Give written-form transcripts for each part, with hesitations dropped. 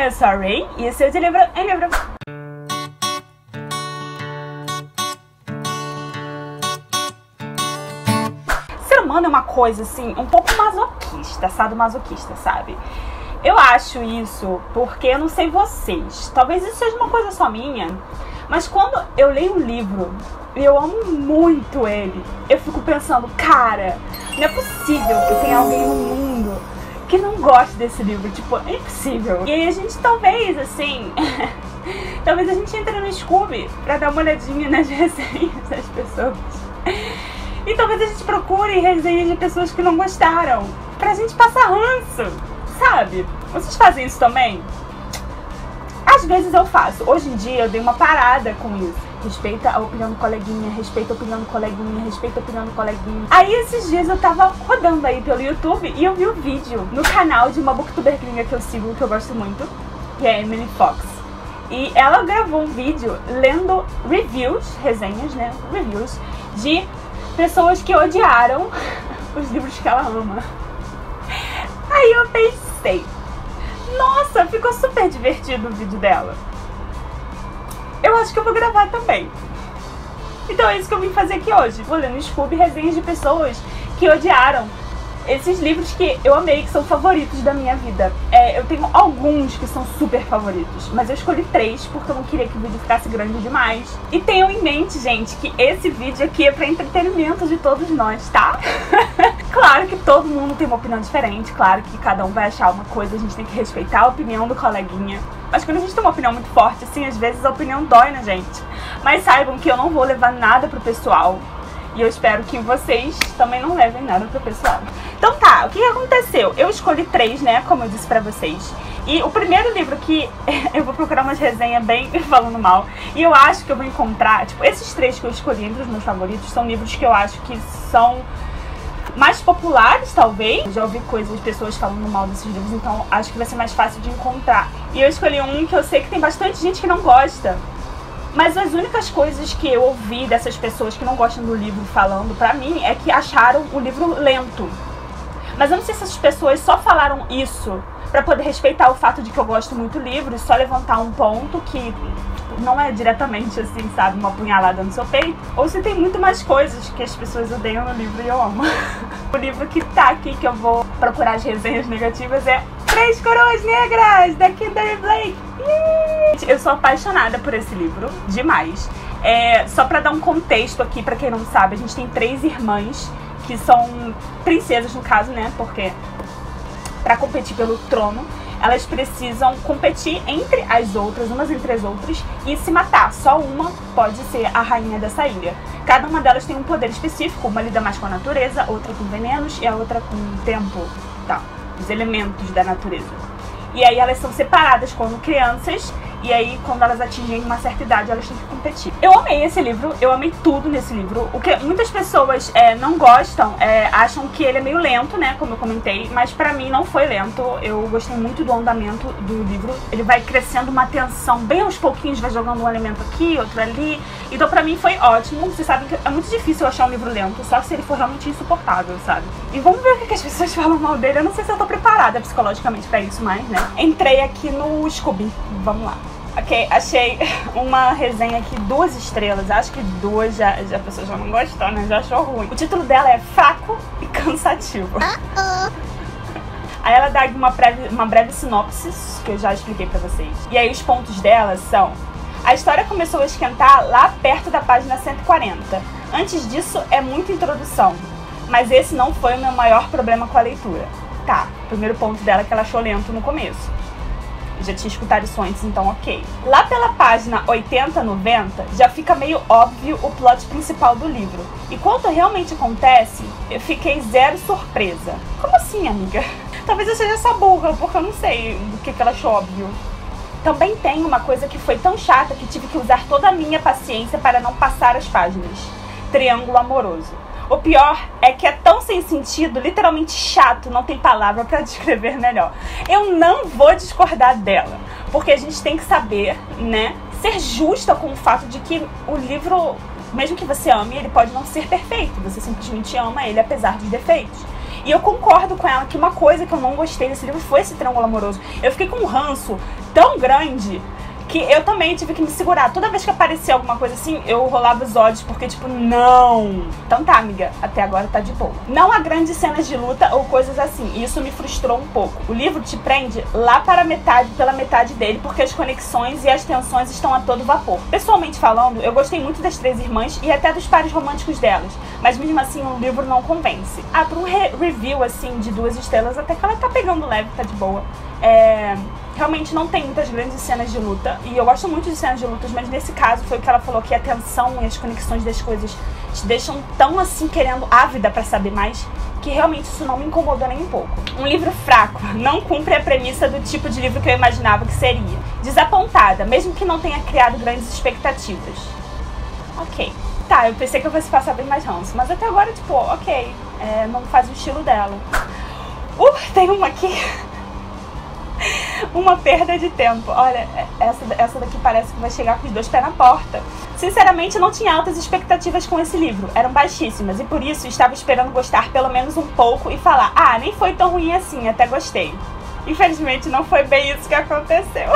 eu sou a Ray e esse é o De Livro em Livro. Ser humano é uma coisa assim, um pouco masoquista, sadomasoquista, sabe? Eu acho isso porque eu não sei vocês, talvez isso seja uma coisa só minha, mas quando eu leio um livro e eu amo muito ele, eu fico pensando, cara, não é possível que tenha alguém no mundo que não goste desse livro, tipo, é impossível. E aí a gente talvez, assim, talvez a gente entre no Scooby pra dar uma olhadinha nas resenhas das pessoas. E talvez a gente procure resenhas de pessoas que não gostaram, pra gente passar ranço, sabe? Vocês fazem isso também? Às vezes eu faço. Hoje em dia eu dei uma parada com isso. Respeita a opinião do coleguinha, respeita a opinião do coleguinha, respeita a opinião do coleguinha. Aí esses dias eu tava rodando aí pelo YouTube e eu vi um vídeo no canal de uma booktuber gringa que eu sigo, que eu gosto muito, que é Emily Fox. E ela gravou um vídeo lendo reviews, resenhas, né, reviews, de pessoas que odiaram os livros que ela ama. Aí eu pensei, nossa, ficou super divertido o vídeo dela. Eu acho que eu vou gravar também. Então é isso que eu vim fazer aqui hoje. Vou ler no Scooby resenhas de pessoas que odiaram esses livros que eu amei, que são favoritos da minha vida. Eu tenho alguns que são super favoritos, mas eu escolhi 3 porque eu não queria que o vídeo ficasse grande demais. E tenham em mente, gente, que esse vídeo aqui é pra entretenimento de todos nós, tá? Claro que todo mundo tem uma opinião diferente, claro que cada um vai achar uma coisa, a gente tem que respeitar a opinião do coleguinha. Mas quando a gente tem uma opinião muito forte, assim, às vezes a opinião dói na gente. Mas saibam que eu não vou levar nada pro pessoal. E eu espero que vocês também não levem nada pro pessoal. Então tá, o que aconteceu? Eu escolhi 3, né, como eu disse pra vocês. E o primeiro livro que eu vou procurar umas resenhas bem falando mal. E eu acho que eu vou encontrar, tipo, esses 3 que eu escolhi entre os meus favoritos são livros que eu acho que são mais populares, talvez. Eu já ouvi coisas de pessoas falando mal desses livros, então acho que vai ser mais fácil de encontrar. E eu escolhi um que eu sei que tem bastante gente que não gosta. Mas as únicas coisas que eu ouvi dessas pessoas que não gostam do livro falando pra mim é que acharam o livro lento. Mas eu não sei se essas pessoas só falaram isso pra poder respeitar o fato de que eu gosto muito do livro e só levantar um ponto que não é diretamente assim, sabe, uma punhalada no seu peito. Ou se tem muito mais coisas que as pessoas odeiam no livro e eu amo. O livro que tá aqui, que eu vou procurar as resenhas negativas, é Três Coroas Negras, da Kimberly Blake. Eu sou apaixonada por esse livro, demais. Só pra dar um contexto aqui, pra quem não sabe, a gente tem 3 irmãs, que são princesas no caso, né, porque pra competir pelo trono, elas precisam competir entre as outras, umas entre as outras, e se matar. Só uma pode ser a rainha dessa ilha. Cada uma delas tem um poder específico, uma lida mais com a natureza, outra com venenos e a outra com o tempo, tá, os elementos da natureza. E aí elas são separadas quando crianças, e aí quando elas atingem uma certa idade elas têm que competir. Eu amei esse livro, eu amei tudo nesse livro. O que muitas pessoas não gostam, acham que ele é meio lento, né, como eu comentei, mas pra mim não foi lento. Eu gostei muito do andamento do livro. Ele vai crescendo uma tensão, bem aos pouquinhos, vai jogando um elemento aqui, outro ali. Então pra mim foi ótimo. Vocês sabem que é muito difícil eu achar um livro lento, só se ele for realmente insuportável, sabe? E vamos ver o que as pessoas falam mal dele. Eu não sei se eu tô preparada psicologicamente pra isso, mas, né. Entrei aqui no Scooby, vamos lá. Ok, achei uma resenha aqui, 2 estrelas, acho que 2 já a pessoa já não gostou, né, já achou ruim. O título dela é Fraco e Cansativo. Aí ela dá uma breve sinopse, que eu já expliquei pra vocês. E aí os pontos dela são: a história começou a esquentar lá perto da página 140. Antes disso é muita introdução, mas esse não foi o meu maior problema com a leitura. Tá, o primeiro ponto dela é que ela achou lento no começo. Já tinha escutado isso antes, então ok. Lá pela página 80, 90, já fica meio óbvio o plot principal do livro. E quando realmente acontece, eu fiquei zero surpresa. Como assim, amiga? Talvez eu seja essa burra, porque eu não sei o que ela achou óbvio. Também tem uma coisa que foi tão chata que tive que usar toda a minha paciência para não passar as páginas. Triângulo amoroso. O pior é que é tão sem sentido, literalmente chato, não tem palavra pra descrever melhor. Eu não vou discordar dela, porque a gente tem que saber, né, ser justa com o fato de que o livro, mesmo que você ame, ele pode não ser perfeito. Você simplesmente ama ele apesar dos defeitos. E eu concordo com ela que uma coisa que eu não gostei desse livro foi esse triângulo amoroso. Eu fiquei com um ranço tão grande que eu também tive que me segurar. Toda vez que aparecia alguma coisa assim, eu rolava os olhos, porque tipo, não. Então tá, amiga, até agora tá de boa. Não há grandes cenas de luta ou coisas assim, e isso me frustrou um pouco. O livro te prende lá para metade, pela metade dele, porque as conexões e as tensões estão a todo vapor. Pessoalmente falando, eu gostei muito das três irmãs e até dos pares românticos delas, mas mesmo assim o livro não convence. Ah, pra um review assim de 2 estrelas, até que ela tá pegando leve, tá de boa. Realmente não tem muitas grandes cenas de luta, e eu gosto muito de cenas de lutas, mas nesse caso foi o que ela falou, que a tensão e as conexões das coisas te deixam tão assim, querendo, ávida pra saber mais, que realmente isso não me incomodou nem um pouco. Um livro fraco, não cumpre a premissa do tipo de livro que eu imaginava que seria. Desapontada, mesmo que não tenha criado grandes expectativas. Ok. Tá, eu pensei que eu fosse passar bem mais ranço, mas até agora, tipo, ok, não faz o estilo dela. Tem uma aqui... Uma perda de tempo. Olha, essa daqui parece que vai chegar com os 2 pés na porta. Sinceramente, não tinha altas expectativas com esse livro. Eram baixíssimas e por isso estava esperando gostar pelo menos um pouco e falar: ah, nem foi tão ruim assim, até gostei. Infelizmente, não foi bem isso que aconteceu.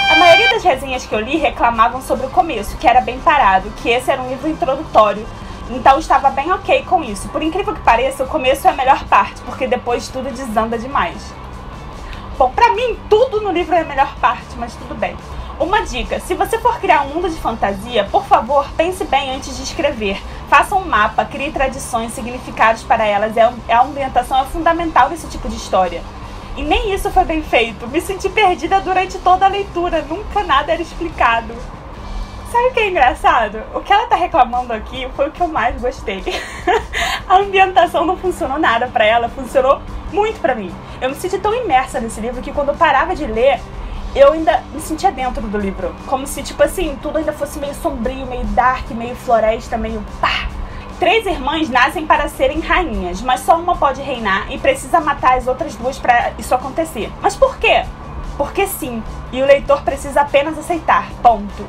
A maioria das resenhas que eu li reclamavam sobre o começo, que era bem parado, que esse era um livro introdutório. Então estava bem ok com isso. Por incrível que pareça, o começo é a melhor parte, porque depois tudo desanda demais. Bom, pra mim, tudo no livro é a melhor parte, mas tudo bem. Uma dica: se você for criar um mundo de fantasia, por favor, pense bem antes de escrever. Faça um mapa, crie tradições, significados para elas. A ambientação é fundamental nesse tipo de história. E nem isso foi bem feito. Me senti perdida durante toda a leitura. Nunca nada era explicado. Sabe o que é engraçado? O que ela tá reclamando aqui foi o que eu mais gostei. A ambientação não funcionou nada pra ela, funcionou muito pra mim. Eu me senti tão imersa nesse livro que quando eu parava de ler, eu ainda me sentia dentro do livro. Como se, tipo assim, tudo ainda fosse meio sombrio, meio dark, meio floresta, meio pá. 3 irmãs nascem para serem rainhas, mas só uma pode reinar e precisa matar as outras 2 pra isso acontecer. Mas por quê? Porque sim, e o leitor precisa apenas aceitar, ponto.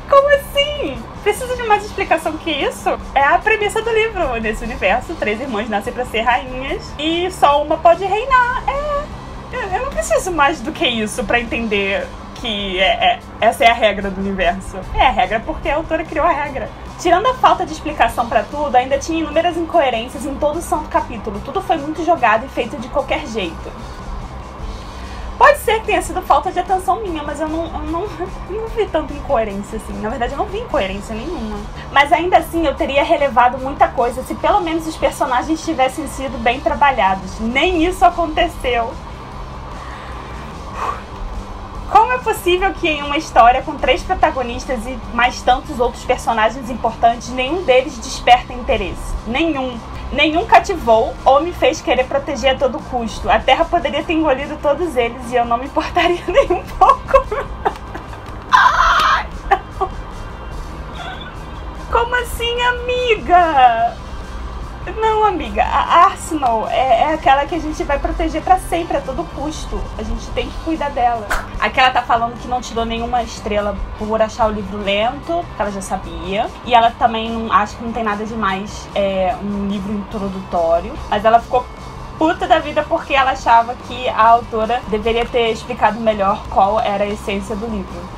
Como assim? Precisa de mais explicação que isso? É a premissa do livro. Nesse universo, 3 irmãs nascem pra ser rainhas e só uma pode reinar. Eu não preciso mais do que isso pra entender que essa é a regra do universo. É a regra porque a autora criou a regra. Tirando a falta de explicação pra tudo, ainda tinha inúmeras incoerências em todo o santo capítulo. Tudo foi muito jogado e feito de qualquer jeito. Pode ser que tenha sido falta de atenção minha, mas eu não vi tanta incoerência assim. Na verdade, eu não vi incoerência nenhuma. Mas ainda assim, eu teria relevado muita coisa se pelo menos os personagens tivessem sido bem trabalhados. Nem isso aconteceu. Como é possível que em uma história com 3 protagonistas e mais tantos outros personagens importantes, nenhum deles desperta interesse? Nenhum cativou ou me fez querer proteger a todo custo. A Terra poderia ter engolido todos eles e eu não me importaria nem um pouco. Ai, não. Como assim, amiga? Não, amiga, a Arsenal é aquela que a gente vai proteger pra sempre, a todo custo. A gente tem que cuidar dela. Aqui ela tá falando que não tirou nenhuma estrela por achar o livro lento, que ela já sabia. E ela também não acha que não tem nada demais, um livro introdutório. Mas ela ficou puta da vida porque ela achava que a autora deveria ter explicado melhor qual era a essência do livro.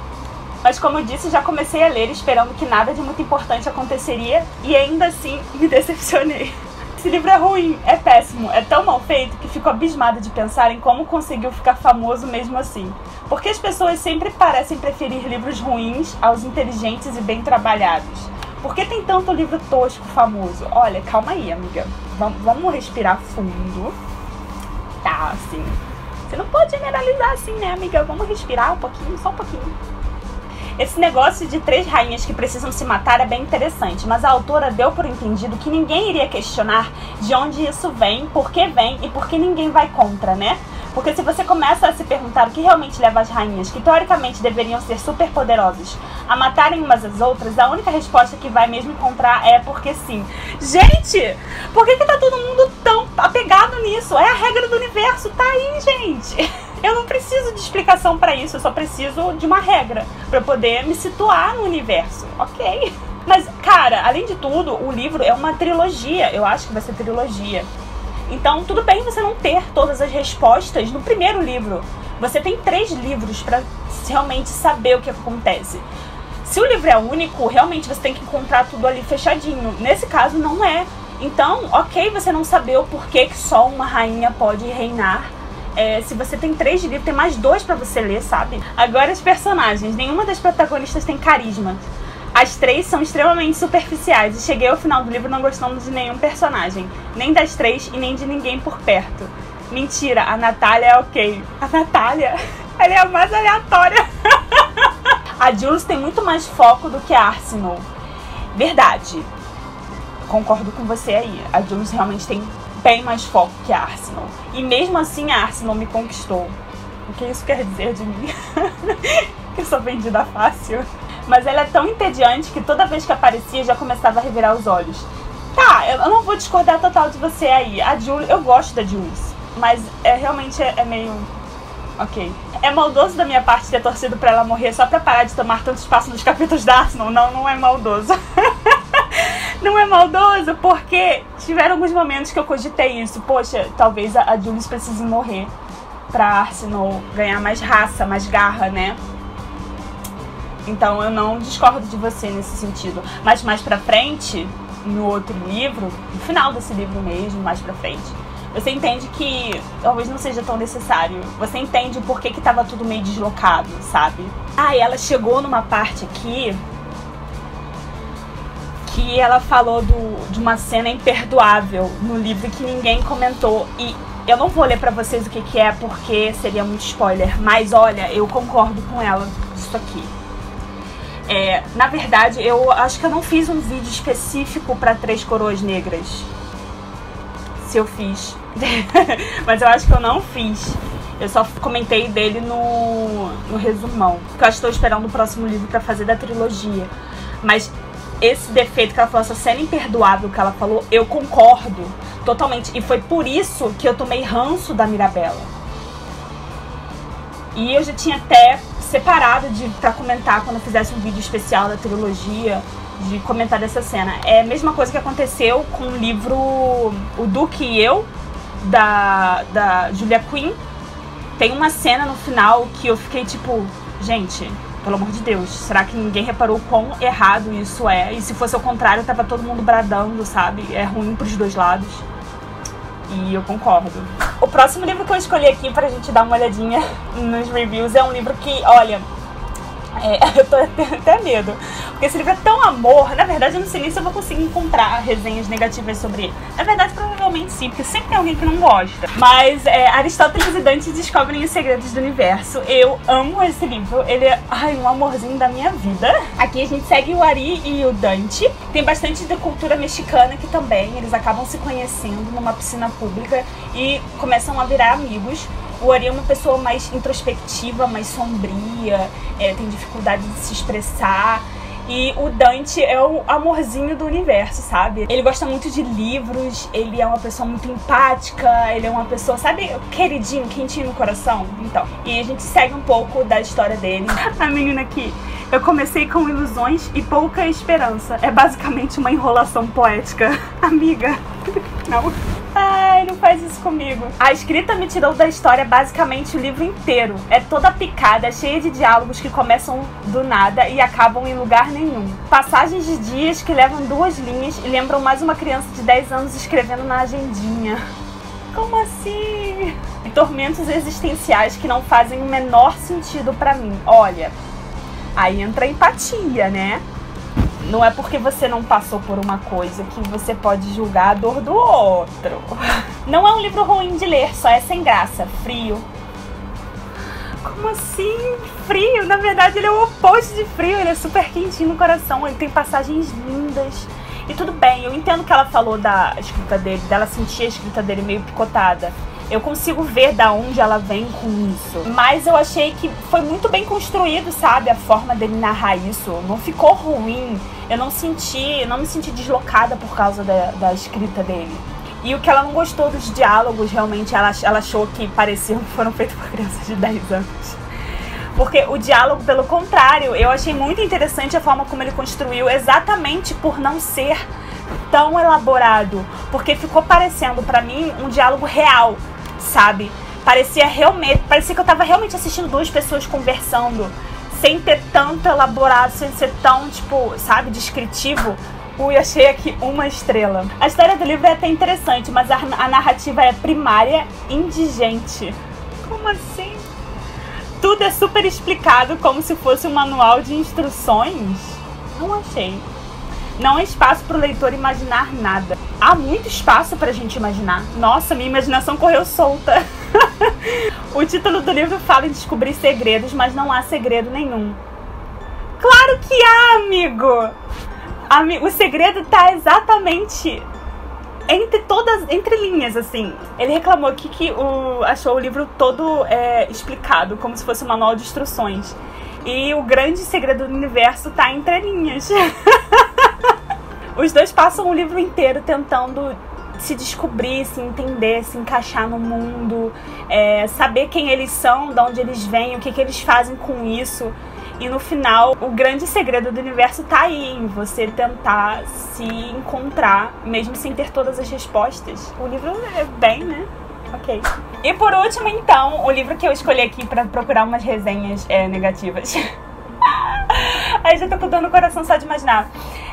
Mas como eu disse, já comecei a ler esperando que nada de muito importante aconteceria e ainda assim me decepcionei. Esse livro é ruim, é péssimo, é tão mal feito que fico abismada de pensar em como conseguiu ficar famoso mesmo assim. Porque as pessoas sempre parecem preferir livros ruins aos inteligentes e bem trabalhados. Por que tem tanto livro tosco famoso? Olha, calma aí, amiga. Vamos respirar fundo. Tá, assim. Você não pode generalizar assim, né, amiga? Vamos respirar um pouquinho, só um pouquinho. Esse negócio de 3 rainhas que precisam se matar é bem interessante, mas a autora deu por entendido que ninguém iria questionar de onde isso vem, por que vem e por que ninguém vai contra, né? Porque se você começa a se perguntar o que realmente leva as rainhas, que teoricamente deveriam ser super poderosas, a matarem umas às outras, a única resposta que vai mesmo encontrar é porque sim. Gente, por que tá todo mundo tão apegado nisso? É a regra do universo, tá aí, gente. Eu não preciso de explicação pra isso, eu só preciso de uma regra pra poder me situar no universo, ok? Mas, cara, além de tudo, o livro é uma trilogia, eu acho que vai ser trilogia. Então, tudo bem você não ter todas as respostas no primeiro livro. Você tem 3 livros para realmente saber o que acontece. Se o livro é único, realmente você tem que encontrar tudo ali fechadinho. Nesse caso, não é. Então, ok você não saber o porquê que só uma rainha pode reinar. Se você tem 3 livros, tem mais 2 pra você ler, sabe? Agora, as personagens. Nenhuma das protagonistas tem carisma. As 3 são extremamente superficiais. E cheguei ao final do livro não gostando de nenhum personagem. Nem das 3 e nem de ninguém por perto. Mentira, a Natália é ok. A Natália, ela é a mais aleatória. A Jules tem muito mais foco do que a Arsenal. Verdade. Concordo com você aí. A Jules realmente tem bem mais foco que a Arsenal. E mesmo assim a Arsenal me conquistou. O que isso quer dizer de mim? Que eu sou vendida fácil. Mas ela é tão entediante que toda vez que aparecia já começava a revirar os olhos. Tá, eu não vou discordar total de você aí. A Jules, eu gosto da Jules. Mas realmente é meio... ok. É maldoso da minha parte ter torcido pra ela morrer só pra parar de tomar tanto espaço nos capítulos da Arsenal. Não, não é maldoso. Não é maldoso porque tiveram alguns momentos que eu cogitei isso. Poxa, talvez a Jules precise morrer pra Arsenal ganhar mais raça, mais garra, né? Então eu não discordo de você nesse sentido. Mas mais pra frente, no outro livro, no final desse livro mesmo, mais pra frente, você entende que talvez não seja tão necessário. Você entende o porquê que tava tudo meio deslocado, sabe? Ah, e ela chegou numa parte aqui que ela falou de uma cena imperdoável no livro que ninguém comentou. E eu não vou ler pra vocês o que é, porque seria muito spoiler. Mas olha, eu concordo com ela isso aqui. Na verdade, eu acho que eu não fiz um vídeo específico pra 3 Coroas Negras. Se eu fiz. Mas eu acho que eu não fiz. Eu só comentei dele no resumão. Porque eu estou esperando o próximo livro pra fazer da trilogia. Mas esse defeito que ela falou, essa cena imperdoável que ela falou, eu concordo totalmente. E foi por isso que eu tomei ranço da Mirabella. E eu já tinha até separado pra comentar quando eu fizesse um vídeo especial da trilogia, de comentar dessa cena. É a mesma coisa que aconteceu com o livro O Duque e Eu, da Julia Quinn. Tem uma cena no final que eu fiquei tipo, gente, pelo amor de Deus, será que ninguém reparou quão errado isso é? E se fosse ao contrário, tava todo mundo bradando, sabe? É ruim pros 2 lados. E eu concordo. O próximo livro que eu escolhi aqui pra gente dar uma olhadinha nos reviews é um livro que, olha, eu tô até medo. Porque esse livro é tão amor. Na verdade, eu não sei nem se eu vou conseguir encontrar resenhas negativas sobre ele. Na verdade, provavelmente sim, porque sempre tem alguém que não gosta. Mas Aristóteles e Dante descobrem os segredos do universo. Eu amo esse livro. Ele é um amorzinho da minha vida. Aqui a gente segue o Ari e o Dante. Tem bastante da cultura mexicana aqui também. Eles acabam se conhecendo numa piscina pública e começam a virar amigos. O Ari é uma pessoa mais introspectiva, mais sombria, tem dificuldade de se expressar. E o Dante é o amorzinho do universo, sabe? Ele gosta muito de livros, ele é uma pessoa muito empática, ele é uma pessoa, sabe, queridinho, quentinho no coração. Então, e a gente segue um pouco da história dele. A menina aqui, eu comecei com ilusões e pouca esperança. É basicamente uma enrolação poética. Amiga, não. Ai, não faz isso comigo. A escrita me tirou da história basicamente o livro inteiro. É toda picada, cheia de diálogos que começam do nada e acabam em lugar nenhum. Passagens de dias que levam 2 linhas e lembram mais uma criança de 10 anos escrevendo na agendinha. Como assim? E tormentos existenciais que não fazem o menor sentido pra mim. Olha, aí entra a empatia, né? Não é porque você não passou por uma coisa que você pode julgar a dor do outro. Não é um livro ruim de ler, só é sem graça, frio. Como assim? Frio? Na verdade ele é o oposto de frio, ele é super quentinho no coração, ele tem passagens lindas. E tudo bem, eu entendo que ela falou da escrita dele, dela sentir a escrita dele meio picotada. Eu consigo ver da onde ela vem com isso. Mas eu achei que foi muito bem construído, sabe? A forma dele narrar isso. Não ficou ruim. Eu não me senti deslocada por causa da escrita dele. E o que ela não gostou dos diálogos, realmente, ela achou que pareciam que foram feitos por crianças de 10 anos. Porque o diálogo, pelo contrário, eu achei muito interessante a forma como ele construiu, exatamente por não ser tão elaborado, porque ficou parecendo pra mim um diálogo real, sabe? Parecia que eu tava realmente assistindo duas pessoas conversando, sem ter tanto elaborado, sem ser tão, tipo, sabe, descritivo. Ui, achei aqui 1 estrela. A história do livro é até interessante, mas a narrativa é primária, indigente. Como assim? Tudo é super explicado como se fosse um manual de instruções. Não achei. Não há espaço para o leitor imaginar nada. Há muito espaço pra gente imaginar. Nossa, minha imaginação correu solta. O título do livro fala em descobrir segredos, mas não há segredo nenhum. Claro que há, amigo! O segredo tá exatamente entre linhas, assim. Ele reclamou aqui que achou o livro todo explicado, como se fosse um manual de instruções. E o grande segredo do universo tá entre linhas. Os dois passam o livro inteiro tentando se descobrir, se entender, se encaixar no mundo, saber quem eles são, de onde eles vêm, o que eles fazem com isso. E no final, o grande segredo do universo tá aí, em você tentar se encontrar, mesmo sem ter todas as respostas. O livro é bem, né? Ok. E por último, então, o livro que eu escolhi aqui pra procurar umas resenhas negativas. Aí já tô dando o coração só de imaginar.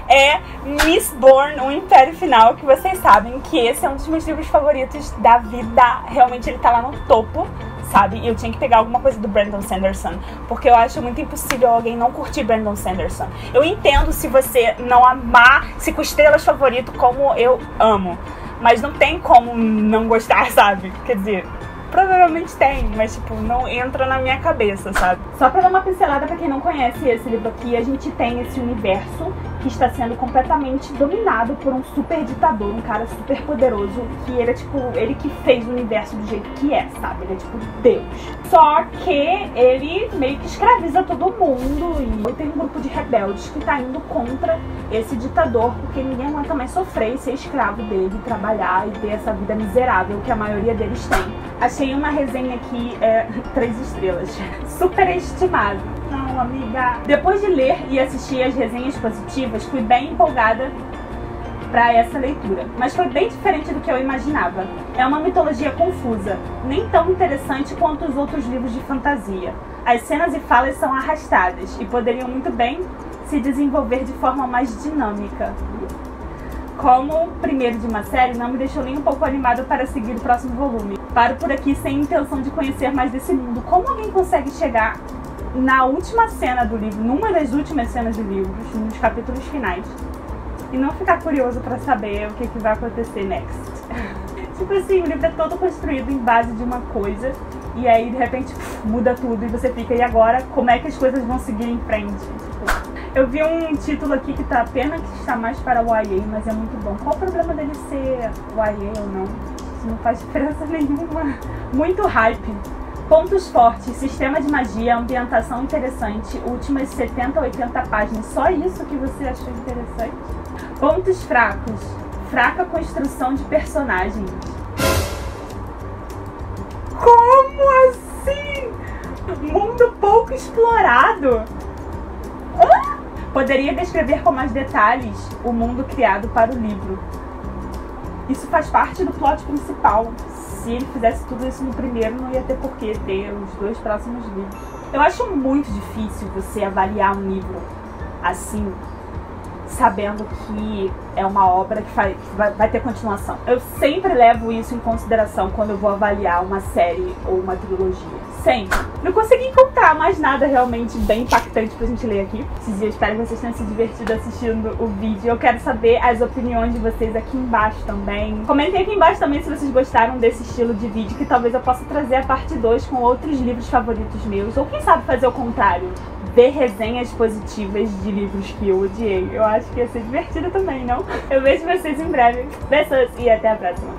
É Mistborn, O Império Final, que vocês sabem que esse é um dos meus livros favoritos da vida. Realmente ele tá lá no topo, sabe? E eu tinha que pegar alguma coisa do Brandon Sanderson, porque eu acho muito impossível alguém não curtir Brandon Sanderson. Eu entendo se você não amar 5 estrelas favorito como eu amo, mas não tem como não gostar, sabe? Quer dizer, provavelmente tem, mas tipo, não entra na minha cabeça, sabe? Só pra dar uma pincelada pra quem não conhece esse livro aqui, a gente tem esse universo que está sendo completamente dominado por um super ditador, um cara super poderoso, que ele é tipo, ele que fez o universo do jeito que é, sabe? Ele é tipo Deus. Só que ele meio que escraviza todo mundo e tem um grupo de rebeldes que tá indo contra esse ditador, porque ninguém aguenta mais sofrer e ser escravo dele, trabalhar e ter essa vida miserável que a maioria deles tem. Achei uma resenha aqui, 3 estrelas. Superestimado. Não, amiga. Depois de ler e assistir as resenhas positivas, fui bem empolgada para essa leitura. Mas foi bem diferente do que eu imaginava. É uma mitologia confusa, nem tão interessante quanto os outros livros de fantasia. As cenas e falas são arrastadas e poderiam muito bem se desenvolver de forma mais dinâmica. Como primeiro de uma série, não me deixou nem um pouco animada para seguir o próximo volume. Paro por aqui sem intenção de conhecer mais desse mundo. Como alguém consegue chegar na última cena do livro, numa das últimas cenas do livro, nos capítulos finais, e não ficar curioso para saber o que vai acontecer next? Tipo assim, o livro é todo construído em base de uma coisa, e aí de repente muda tudo e você fica, e agora? Como é que as coisas vão seguir em frente? Tipo, eu vi um título aqui que tá apenas que está mais para o YA, mas é muito bom. Qual o problema dele ser YA ou não? Isso não faz diferença nenhuma. Muito hype. Pontos fortes, sistema de magia, ambientação interessante, últimas 70 a 80 páginas. Só isso que você achou interessante? Pontos fracos, fraca construção de personagens. Como assim? Mundo pouco explorado. Poderia descrever com mais detalhes o mundo criado para o livro. Isso faz parte do plot principal. Se ele fizesse tudo isso no primeiro, não ia ter por que ter os 2 próximos livros. Eu acho muito difícil você avaliar um livro assim, sabendo que é uma obra que vai ter continuação. Eu sempre levo isso em consideração quando eu vou avaliar uma série ou uma trilogia. Sempre. Não consegui encontrar mais nada realmente bem impactante pra gente ler aqui. Esses dias eu espero que vocês tenham se divertido assistindo o vídeo. Eu quero saber as opiniões de vocês aqui embaixo também. Comentem aqui embaixo também se vocês gostaram desse estilo de vídeo, que talvez eu possa trazer a parte 2 com outros livros favoritos meus. Ou quem sabe fazer o contrário, ver resenhas positivas de livros que eu odiei. Eu acho que ia ser divertido também, não? Eu vejo vocês em breve. Beijos e até a próxima.